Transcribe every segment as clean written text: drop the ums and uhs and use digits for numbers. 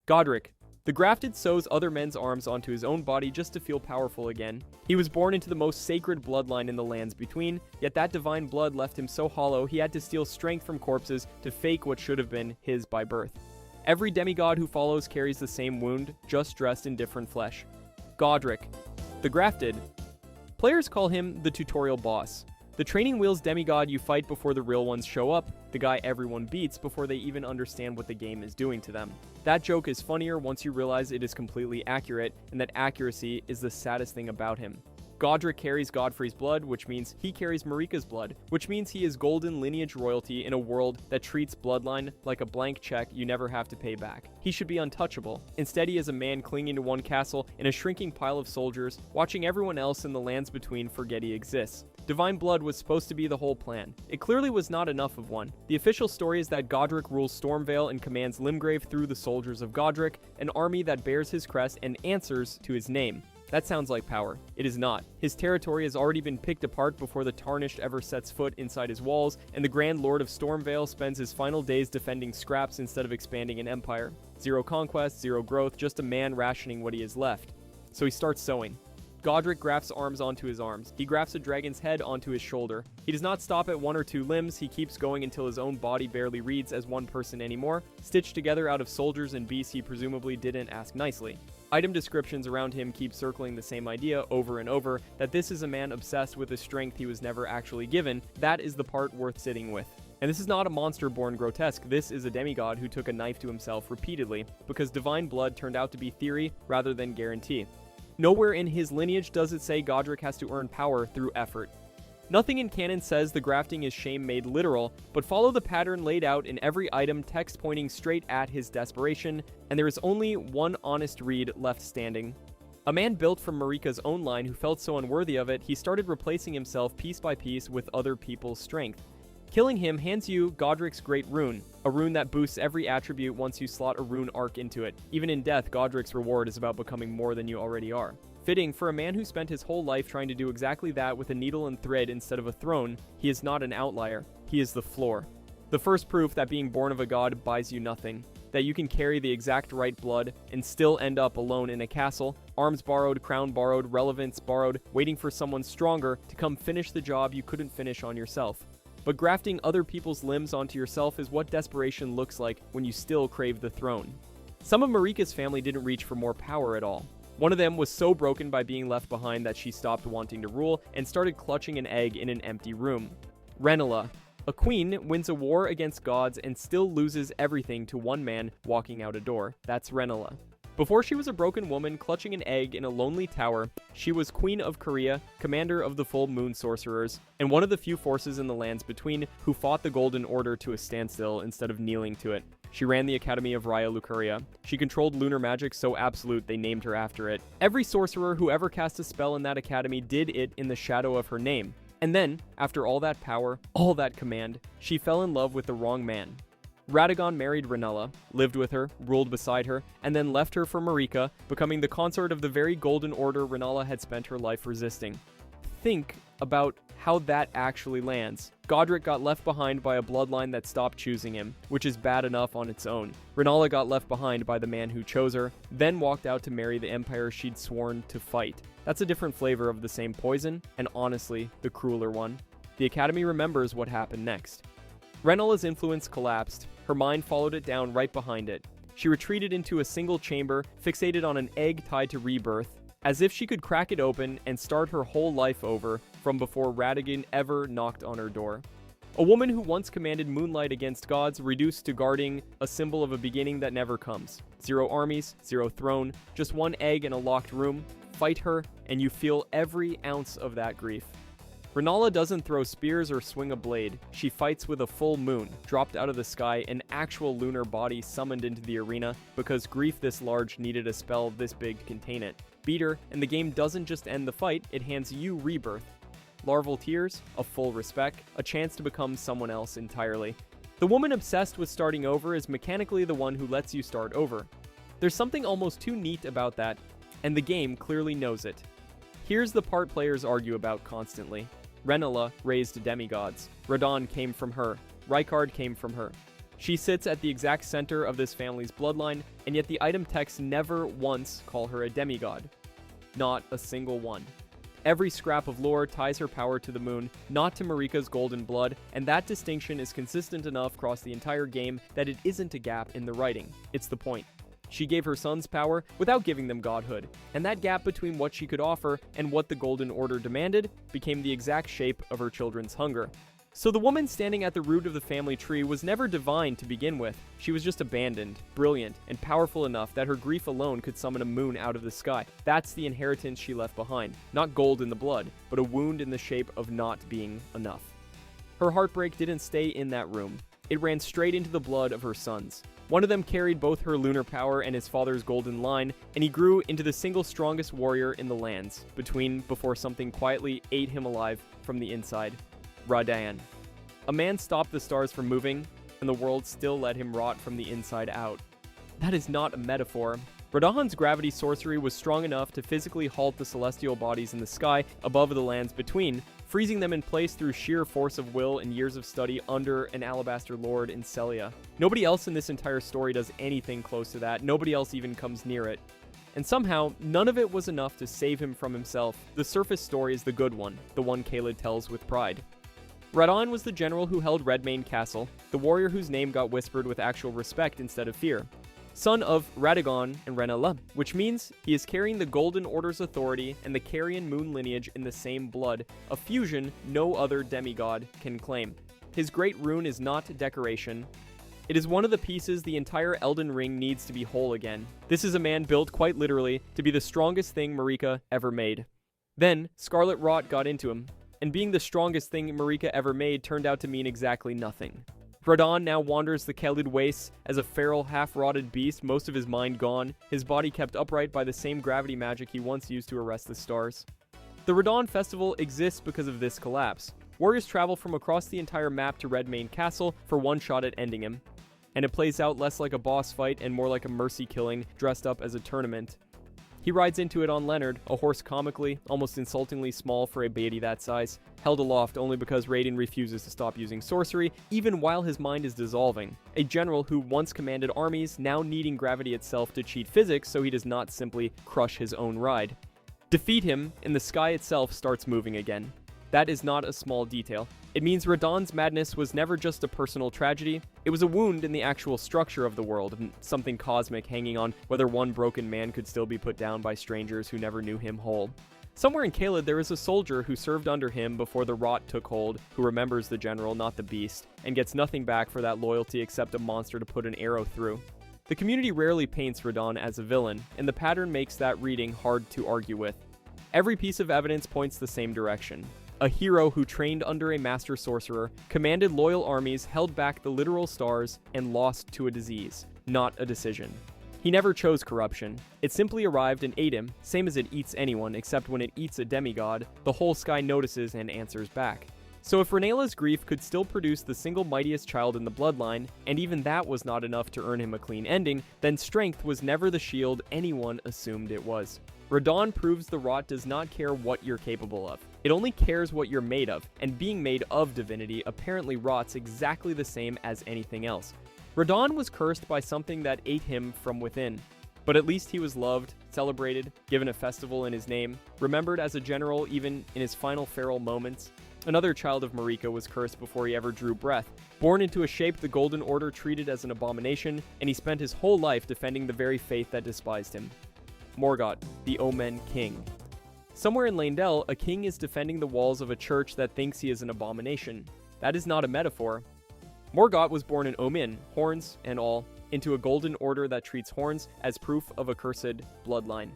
Godric. The grafted sews other men's arms onto his own body just to feel powerful again. He was born into the most sacred bloodline in the lands between, yet that divine blood left him so hollow he had to steal strength from corpses to fake what should have been his by birth. Every demigod who follows carries the same wound, just dressed in different flesh. Godric. The grafted. Players call him the tutorial boss. The training wheels demigod you fight before the real ones show up, the guy everyone beats before they even understand what the game is doing to them. That joke is funnier once you realize it is completely accurate, and that accuracy is the saddest thing about him. Godric carries Godfrey's blood, which means he carries Marika's blood, which means he is golden lineage royalty in a world that treats bloodline like a blank check you never have to pay back. He should be untouchable. Instead, he is a man clinging to one castle in a shrinking pile of soldiers, watching everyone else in the lands between forget he exists. Divine blood was supposed to be the whole plan. It clearly was not enough of one. The official story is that Godric rules Stormvale and commands Limgrave through the soldiers of Godric, an army that bears his crest and answers to his name. That sounds like power. It is not. His territory has already been picked apart before the Tarnished ever sets foot inside his walls, and the Grand Lord of Stormvale spends his final days defending scraps instead of expanding an empire. Zero conquest, zero growth, just a man rationing what he has left. So he starts sewing. Godric grafts arms onto his arms. He grafts a dragon's head onto his shoulder. He does not stop at one or two limbs. He keeps going until his own body barely reads as one person anymore, stitched together out of soldiers and beasts he presumably didn't ask nicely. Item descriptions around him keep circling the same idea over and over, that this is a man obsessed with a strength he was never actually given. That is the part worth sitting with. And this is not a monster born grotesque, this is a demigod who took a knife to himself repeatedly, because divine blood turned out to be theory rather than guarantee. Nowhere in his lineage does it say Godric has to earn power through effort. Nothing in canon says the grafting is shame made literal, but follow the pattern laid out in every item, text pointing straight at his desperation, and there is only one honest read left standing. A man built from Marika's own line who felt so unworthy of it, he started replacing himself piece by piece with other people's strength. Killing him hands you Godric's Great Rune, a rune that boosts every attribute once you slot a rune arc into it. Even in death, Godric's reward is about becoming more than you already are. Fitting, for a man who spent his whole life trying to do exactly that with a needle and thread instead of a throne, he is not an outlier, he is the floor. The first proof that being born of a god buys you nothing. That you can carry the exact right blood and still end up alone in a castle, arms borrowed, crown borrowed, relevance borrowed, waiting for someone stronger to come finish the job you couldn't finish on yourself. But grafting other people's limbs onto yourself is what desperation looks like when you still crave the throne. Some of Marika's family didn't reach for more power at all. One of them was so broken by being left behind that she stopped wanting to rule and started clutching an egg in an empty room. Rennala. A queen wins a war against gods and still loses everything to one man walking out a door. That's Rennala. Before she was a broken woman clutching an egg in a lonely tower, she was Queen of Korea, commander of the Full Moon Sorcerers, and one of the few forces in the lands between who fought the Golden Order to a standstill instead of kneeling to it. She ran the Academy of Raya Lucaria. She controlled lunar magic so absolute they named her after it. Every sorcerer who ever cast a spell in that academy did it in the shadow of her name. And then, after all that power, all that command, she fell in love with the wrong man. Radagon married Rennala, lived with her, ruled beside her, and then left her for Marika, becoming the consort of the very golden order Rennala had spent her life resisting. Think about how that actually lands. Godric got left behind by a bloodline that stopped choosing him, which is bad enough on its own. Rennala got left behind by the man who chose her, then walked out to marry the empire she'd sworn to fight. That's a different flavor of the same poison, and honestly, the crueler one. The Academy remembers what happened next. Rennala's influence collapsed. Her mind followed it down right behind it. She retreated into a single chamber, fixated on an egg tied to rebirth, as if she could crack it open and start her whole life over from before Radagon ever knocked on her door. A woman who once commanded moonlight against gods, reduced to guarding a symbol of a beginning that never comes. Zero armies, zero throne, just one egg in a locked room. Fight her, and you feel every ounce of that grief. Rennala doesn't throw spears or swing a blade. She fights with a full moon, dropped out of the sky, an actual lunar body summoned into the arena because grief this large needed a spell this big to contain it. Beat her, and the game doesn't just end the fight, it hands you rebirth. Larval tears, a full respect, a chance to become someone else entirely. The woman obsessed with starting over is mechanically the one who lets you start over. There's something almost too neat about that, and the game clearly knows it. Here's the part players argue about constantly. Rennala raised demigods. Radahn came from her. Rykard came from her. She sits at the exact center of this family's bloodline, and yet the item texts never once call her a demigod. Not a single one. Every scrap of lore ties her power to the moon, not to Marika's golden blood, and that distinction is consistent enough across the entire game that it isn't a gap in the writing. It's the point. She gave her sons power without giving them godhood, and that gap between what she could offer and what the Golden Order demanded became the exact shape of her children's hunger. So the woman standing at the root of the family tree was never divine to begin with. She was just abandoned, brilliant, and powerful enough that her grief alone could summon a moon out of the sky. That's the inheritance she left behind. Not gold in the blood, but a wound in the shape of not being enough. Her heartbreak didn't stay in that room. It ran straight into the blood of her sons. One of them carried both her lunar power and his father's golden line, and he grew into the single strongest warrior in the lands, before something quietly ate him alive from the inside. Radan. A man stopped the stars from moving, and the world still let him rot from the inside out. That is not a metaphor. Radahan's gravity sorcery was strong enough to physically halt the celestial bodies in the sky above the lands between, freezing them in place through sheer force of will and years of study under an alabaster lord in Celia. Nobody else in this entire story does anything close to that. Nobody else even comes near it. And somehow, none of it was enough to save him from himself. The surface story is the good one, the one Caelid tells with pride. Radan was the general who held Redmane Castle, the warrior whose name got whispered with actual respect instead of fear. Son of Radagon and Renala, which means he is carrying the Golden Order's authority and the Carrion Moon lineage in the same blood, a fusion no other demigod can claim. His great rune is not decoration. It is one of the pieces the entire Elden Ring needs to be whole again. This is a man built quite literally to be the strongest thing Marika ever made. Then, Scarlet Rot got into him, and being the strongest thing Marika ever made turned out to mean exactly nothing. Radan now wanders the Caelid wastes as a feral, half-rotted beast, most of his mind gone, his body kept upright by the same gravity magic he once used to arrest the stars. The Radan Festival exists because of this collapse. Warriors travel from across the entire map to Redmane Castle for one shot at ending him, and it plays out less like a boss fight and more like a mercy killing dressed up as a tournament. He rides into it on Leonard, a horse comically, almost insultingly small for a deity that size, held aloft only because Raiden refuses to stop using sorcery, even while his mind is dissolving. A general who once commanded armies, now needing gravity itself to cheat physics so he does not simply crush his own ride. Defeat him, and the sky itself starts moving again. That is not a small detail. It means Radan's madness was never just a personal tragedy, it was a wound in the actual structure of the world, and something cosmic hanging on whether one broken man could still be put down by strangers who never knew him whole. Somewhere in Caelid there is a soldier who served under him before the rot took hold, who remembers the general, not the beast, and gets nothing back for that loyalty except a monster to put an arrow through. The community rarely paints Radan as a villain, and the pattern makes that reading hard to argue with. Every piece of evidence points the same direction. A hero who trained under a master sorcerer, commanded loyal armies, held back the literal stars, and lost to a disease, not a decision. He never chose corruption. It simply arrived and ate him, same as it eats anyone, except when it eats a demigod, the whole sky notices and answers back. So if Renala's grief could still produce the single mightiest child in the bloodline, and even that was not enough to earn him a clean ending, then strength was never the shield anyone assumed it was. Radan proves the rot does not care what you're capable of. It only cares what you're made of, and being made of divinity apparently rots exactly the same as anything else. Radan was cursed by something that ate him from within. But at least he was loved, celebrated, given a festival in his name, remembered as a general even in his final feral moments. Another child of Marika was cursed before he ever drew breath. Born into a shape the Golden Order treated as an abomination, and he spent his whole life defending the very faith that despised him. Morgott, the Omen King. Somewhere in Leyndell, a king is defending the walls of a church that thinks he is an abomination. That is not a metaphor. Morgott was born in Omen, horns and all, into a golden order that treats horns as proof of a cursed bloodline.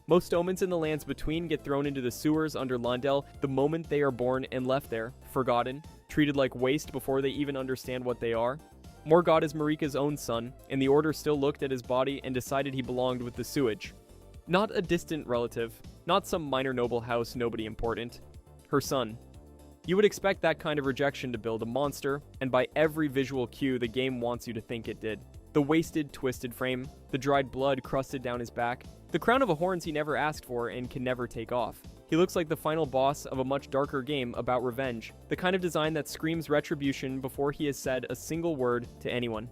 Most omens in the lands between get thrown into the sewers under Leyndell the moment they are born and left there, forgotten, treated like waste before they even understand what they are. Morgott is Marika's own son, and the order still looked at his body and decided he belonged with the sewage. Not a distant relative, not some minor noble house nobody important. Her son. You would expect that kind of rejection to build a monster, and by every visual cue the game wants you to think it did. The wasted, twisted frame, the dried blood crusted down his back, the crown of horns he never asked for and can never take off. He looks like the final boss of a much darker game about revenge, the kind of design that screams retribution before he has said a single word to anyone.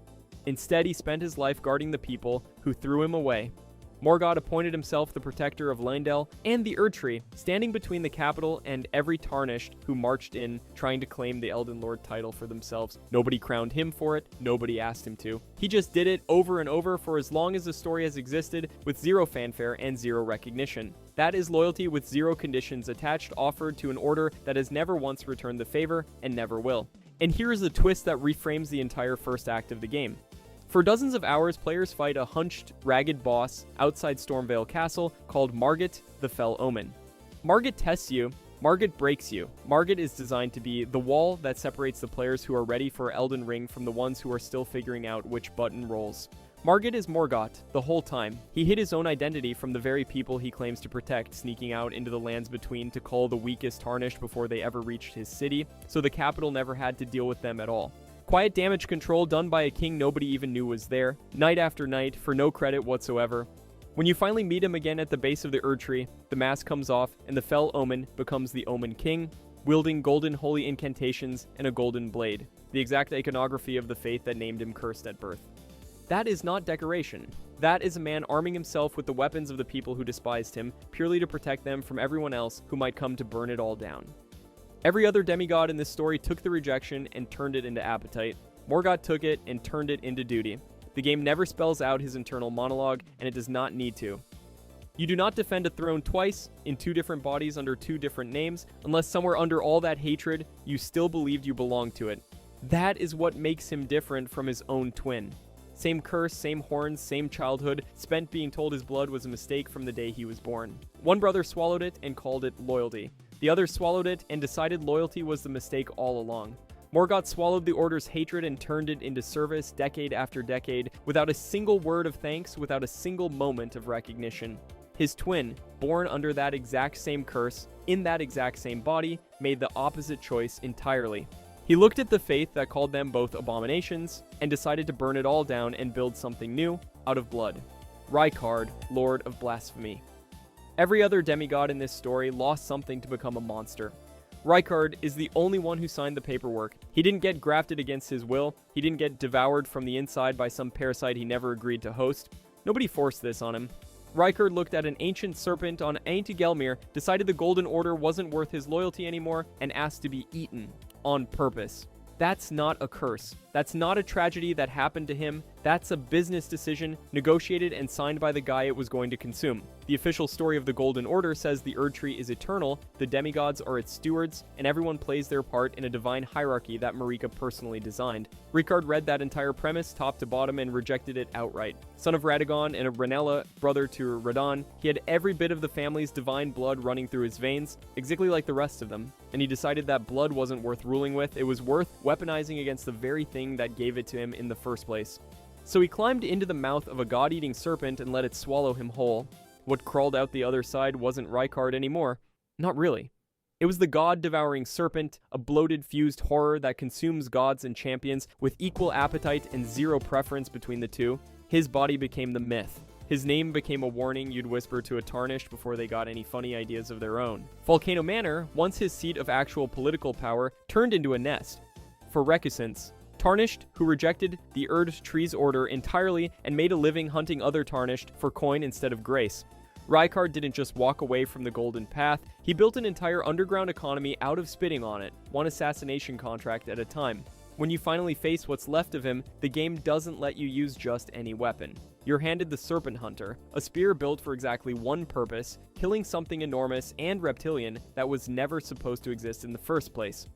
Instead, he spent his life guarding the people who threw him away. Morgott appointed himself the protector of Leyndell and the Erdtree, standing between the capital and every Tarnished who marched in trying to claim the Elden Lord title for themselves. Nobody crowned him for it, nobody asked him to. He just did it over and over for as long as the story has existed, with zero fanfare and zero recognition. That is loyalty with zero conditions attached, offered to an order that has never once returned the favor and never will. And here is the twist that reframes the entire first act of the game. For dozens of hours, players fight a hunched, ragged boss outside Stormvale Castle called Margit the Fell Omen. Margit tests you, Margit breaks you. Margit is designed to be the wall that separates the players who are ready for Elden Ring from the ones who are still figuring out which button rolls. Margit is Morgott the whole time. He hid his own identity from the very people he claims to protect, sneaking out into the lands between to cull the weakest Tarnished before they ever reached his city, so the capital never had to deal with them at all. Quiet damage control done by a king nobody even knew was there, night after night, for no credit whatsoever. When you finally meet him again at the base of the Erdtree, the mask comes off and the Fell Omen becomes the Omen King, wielding golden holy incantations and a golden blade, the exact iconography of the faith that named him cursed at birth. That is not decoration. That is a man arming himself with the weapons of the people who despised him, purely to protect them from everyone else who might come to burn it all down. Every other demigod in this story took the rejection and turned it into appetite. Morgott took it and turned it into duty. The game never spells out his internal monologue, and it does not need to. You do not defend a throne twice, in two different bodies under two different names, unless somewhere under all that hatred, you still believed you belonged to it. That is what makes him different from his own twin. Same curse, same horns, same childhood, spent being told his blood was a mistake from the day he was born. One brother swallowed it and called it loyalty. The other swallowed it and decided loyalty was the mistake all along. Morgott swallowed the Order's hatred and turned it into service decade after decade, without a single word of thanks, without a single moment of recognition. His twin, born under that exact same curse, in that exact same body, made the opposite choice entirely. He looked at the faith that called them both abominations, and decided to burn it all down and build something new out of blood. Rykard, Lord of Blasphemy. Every other demigod in this story lost something to become a monster. Rykard is the only one who signed the paperwork. He didn't get grafted against his will. He didn't get devoured from the inside by some parasite he never agreed to host. Nobody forced this on him. Rykard looked at an ancient serpent on Aintigelmir, decided the Golden Order wasn't worth his loyalty anymore, and asked to be eaten. On purpose. That's not a curse. That's not a tragedy that happened to him. That's a business decision, negotiated and signed by the guy it was going to consume. The official story of the Golden Order says the Erdtree is eternal, the demigods are its stewards, and everyone plays their part in a divine hierarchy that Marika personally designed. Rykard read that entire premise top to bottom and rejected it outright. Son of Radagon and a Ranella, brother to Radon, he had every bit of the family's divine blood running through his veins, exactly like the rest of them. And he decided that blood wasn't worth ruling with, it was worth weaponizing against the very thing that gave it to him in the first place. So he climbed into the mouth of a god-eating serpent and let it swallow him whole. What crawled out the other side wasn't Rykard anymore. Not really. It was the god-devouring serpent, a bloated, fused horror that consumes gods and champions with equal appetite and zero preference between the two. His body became the myth. His name became a warning you'd whisper to a Tarnished before they got any funny ideas of their own. Volcano Manor, once his seat of actual political power, turned into a nest for recusants. Tarnished, who rejected the Erdtree's order entirely and made a living hunting other Tarnished for coin instead of grace. Rykard didn't just walk away from the Golden Path, he built an entire underground economy out of spitting on it, one assassination contract at a time. When you finally face what's left of him, the game doesn't let you use just any weapon. You're handed the Serpent Hunter, a spear built for exactly one purpose, killing something enormous and reptilian that was never supposed to exist in the first place.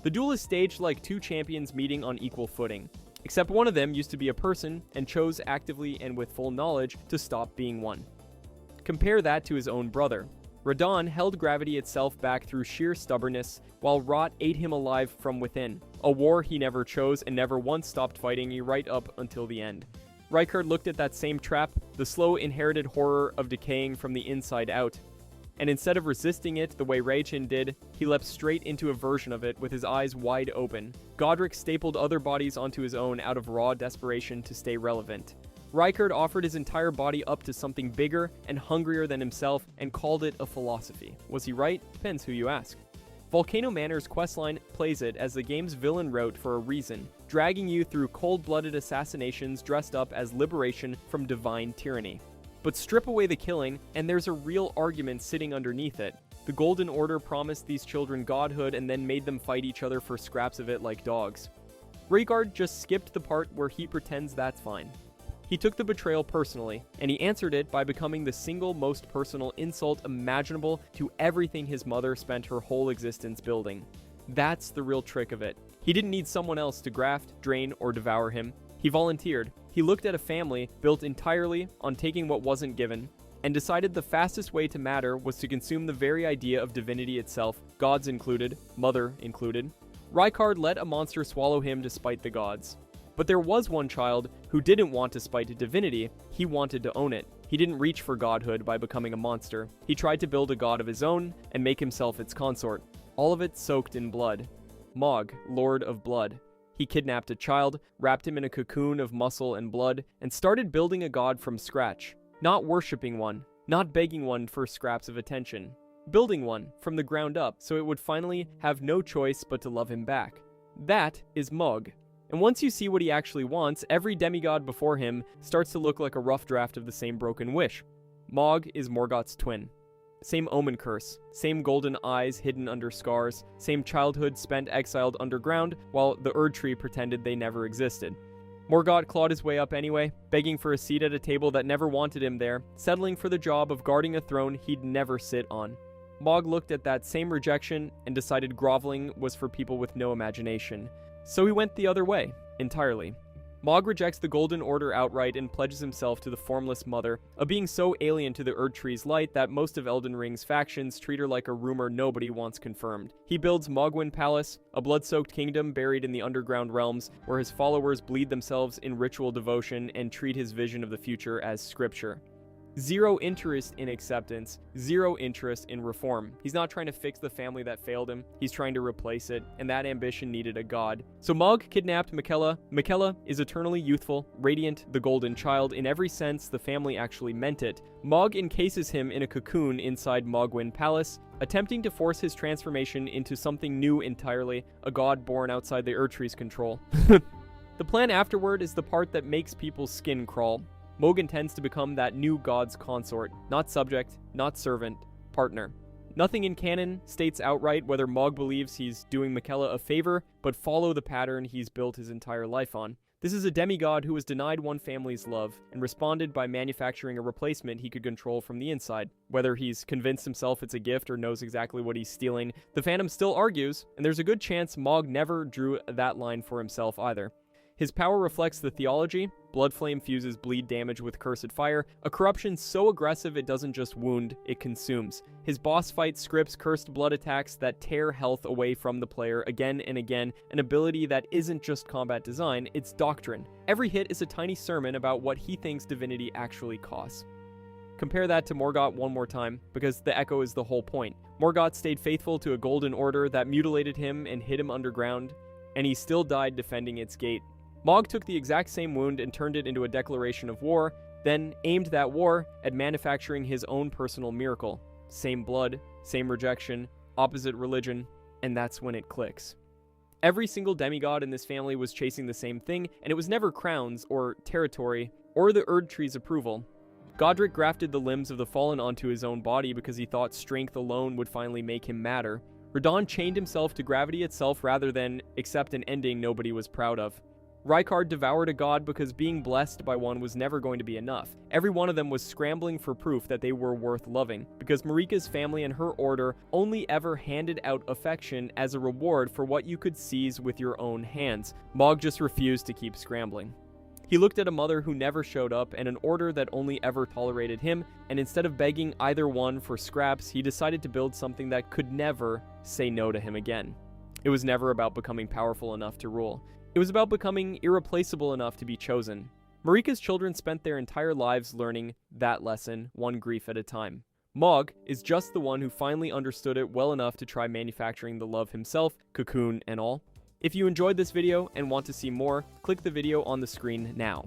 The duel is staged like two champions meeting on equal footing, except one of them used to be a person and chose actively and with full knowledge to stop being one. Compare that to his own brother. Radon held gravity itself back through sheer stubbornness, while Rot ate him alive from within, a war he never chose and never once stopped fighting right up until the end. Rykard looked at that same trap, the slow inherited horror of decaying from the inside out, and instead of resisting it the way Raichin did, he leapt straight into a version of it with his eyes wide open. Godric stapled other bodies onto his own out of raw desperation to stay relevant. Rykard offered his entire body up to something bigger and hungrier than himself and called it a philosophy. Was he right? Depends who you ask. Volcano Manor's questline plays it as the game's villain wrote for a reason, dragging you through cold-blooded assassinations dressed up as liberation from divine tyranny. But strip away the killing, and there's a real argument sitting underneath it. The Golden Order promised these children godhood and then made them fight each other for scraps of it like dogs. Rykard just skipped the part where he pretends that's fine. He took the betrayal personally, and he answered it by becoming the single most personal insult imaginable to everything his mother spent her whole existence building. That's the real trick of it. He didn't need someone else to graft, drain, or devour him. He volunteered. He looked at a family built entirely on taking what wasn't given, and decided the fastest way to matter was to consume the very idea of divinity itself, gods included, mother included. Rykard let a monster swallow him to spite the gods. But there was one child who didn't want to spite divinity, he wanted to own it. He didn't reach for godhood by becoming a monster. He tried to build a god of his own and make himself its consort. All of it soaked in blood. Mog, Lord of Blood. He kidnapped a child, wrapped him in a cocoon of muscle and blood, and started building a god from scratch. Not worshipping one, not begging one for scraps of attention. Building one from the ground up so it would finally have no choice but to love him back. That is Mog. And once you see what he actually wants, every demigod before him starts to look like a rough draft of the same broken wish. Mog is Morgoth's twin. Same omen curse, same golden eyes hidden under scars, same childhood spent exiled underground, while the Erd Tree pretended they never existed. Morgoth clawed his way up anyway, begging for a seat at a table that never wanted him there, settling for the job of guarding a throne he'd never sit on. Mog looked at that same rejection and decided groveling was for people with no imagination. So he went the other way, entirely. Mog rejects the Golden Order outright and pledges himself to the Formless Mother, a being so alien to the Erd Tree's light that most of Elden Ring's factions treat her like a rumor nobody wants confirmed. He builds Mogwyn Palace, a blood-soaked kingdom buried in the underground realms, where his followers bleed themselves in ritual devotion and treat his vision of the future as scripture. Zero interest in acceptance, zero interest in reform. He's not trying to fix the family that failed him, he's trying to replace it, and that ambition needed a god. So Mog kidnapped Miquella. Miquella is eternally youthful, radiant, the golden child. In every sense, the family actually meant it. Mog encases him in a cocoon inside Mogwyn Palace, attempting to force his transformation into something new entirely, a god born outside the Erd Tree's control. The plan afterward is the part that makes people's skin crawl. Mog intends to become that new god's consort, not subject, not servant, partner. Nothing in canon states outright whether Mog believes he's doing Miquella a favor, but follow the pattern he's built his entire life on. This is a demigod who was denied one family's love, and responded by manufacturing a replacement he could control from the inside. Whether he's convinced himself it's a gift or knows exactly what he's stealing, the fandom still argues, and there's a good chance Mog never drew that line for himself either. His power reflects the theology. Bloodflame fuses bleed damage with cursed fire, a corruption so aggressive it doesn't just wound, it consumes. His boss fight scripts cursed blood attacks that tear health away from the player again and again, an ability that isn't just combat design, it's doctrine. Every hit is a tiny sermon about what he thinks divinity actually costs. Compare that to Morgoth one more time, because the echo is the whole point. Morgoth stayed faithful to a golden order that mutilated him and hid him underground, and he still died defending its gate. Mog took the exact same wound and turned it into a declaration of war, then aimed that war at manufacturing his own personal miracle. Same blood, same rejection, opposite religion, and that's when it clicks. Every single demigod in this family was chasing the same thing, and it was never crowns, or territory, or the Erd Tree's approval. Godric grafted the limbs of the fallen onto his own body because he thought strength alone would finally make him matter. Radahn chained himself to gravity itself rather than accept an ending nobody was proud of. Rykard devoured a god because being blessed by one was never going to be enough. Every one of them was scrambling for proof that they were worth loving, because Marika's family and her order only ever handed out affection as a reward for what you could seize with your own hands. Mog just refused to keep scrambling. He looked at a mother who never showed up and an order that only ever tolerated him, and instead of begging either one for scraps, he decided to build something that could never say no to him again. It was never about becoming powerful enough to rule. It was about becoming irreplaceable enough to be chosen. Marika's children spent their entire lives learning that lesson, one grief at a time. Mog is just the one who finally understood it well enough to try manufacturing the love himself, cocoon and all. If you enjoyed this video and want to see more, click the video on the screen now.